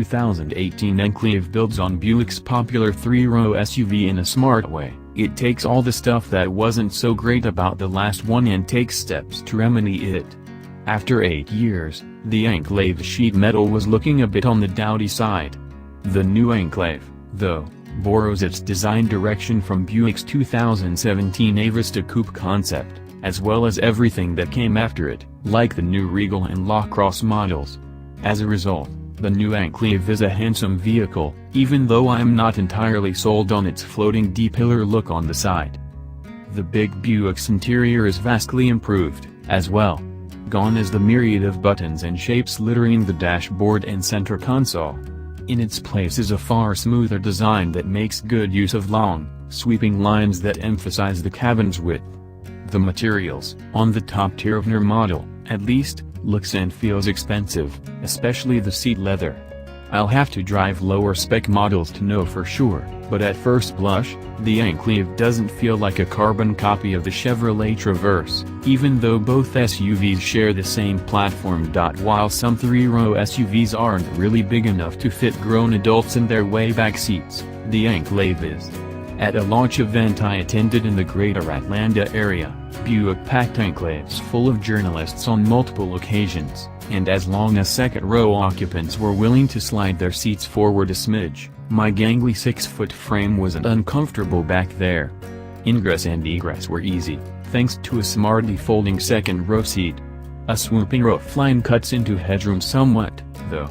2018 Enclave builds on Buick's popular three-row SUV in a smart way. It takes all the stuff that wasn't so great about the last one and takes steps to remedy it. After 8 years, the Enclave sheet metal was looking a bit on the dowdy side. The new Enclave, though, borrows its design direction from Buick's 2017 Avista Coupe concept, as well as everything that came after it, like the new Regal and La Crosse models. As a result, the new Enclave is a handsome vehicle, even though I'm not entirely sold on its floating D-pillar look on the side. The big Buick's interior is vastly improved, as well. Gone is the myriad of buttons and shapes littering the dashboard and center console. In its place is a far smoother design that makes good use of long, sweeping lines that emphasize the cabin's width. The materials, on the top tier Avenir model, at least, looks and feels expensive, especially the seat leather. I'll have to drive lower spec models to know for sure, but at first blush, the Enclave doesn't feel like a carbon copy of the Chevrolet Traverse, even though both SUVs share the same platform. While some three-row SUVs aren't really big enough to fit grown adults in their way back seats, the Enclave is. At a launch event I attended in the greater Atlanta area, Buick packed Enclaves full of journalists on multiple occasions, and as long as second-row occupants were willing to slide their seats forward a smidge, my gangly 6-foot frame wasn't uncomfortable back there. Ingress and egress were easy, thanks to a smartly folding second-row seat. A swooping roofline cuts into headroom somewhat, though.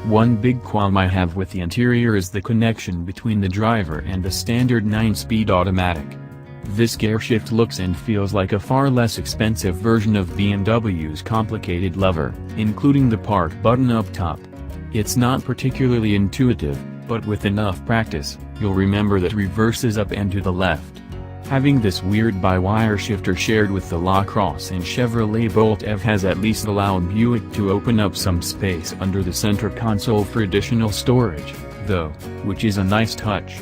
One big qualm I have with the interior is the connection between the driver and the standard 9-speed automatic. This gearshift looks and feels like a far less expensive version of BMW's complicated lever, including the park button up top. It's not particularly intuitive, but with enough practice, you'll remember that reverse is up and to the left. Having this weird by-wire shifter shared with the La Crosse and Chevrolet Bolt EV has at least allowed Buick to open up some space under the center console for additional storage, though, which is a nice touch.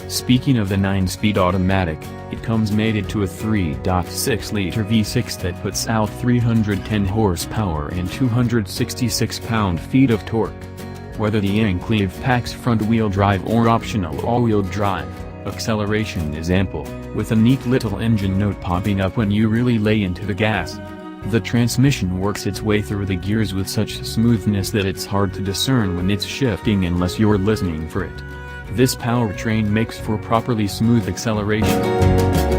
Speaking of the 9-speed automatic, it comes mated to a 3.6-liter V6 that puts out 310 horsepower and 266 pound-feet of torque. Whether the Enclave packs front-wheel drive or optional all-wheel drive, acceleration is ample, with a neat little engine note popping up when you really lay into the gas. The transmission works its way through the gears with such smoothness that it's hard to discern when it's shifting unless you're listening for it. This powertrain makes for properly smooth acceleration.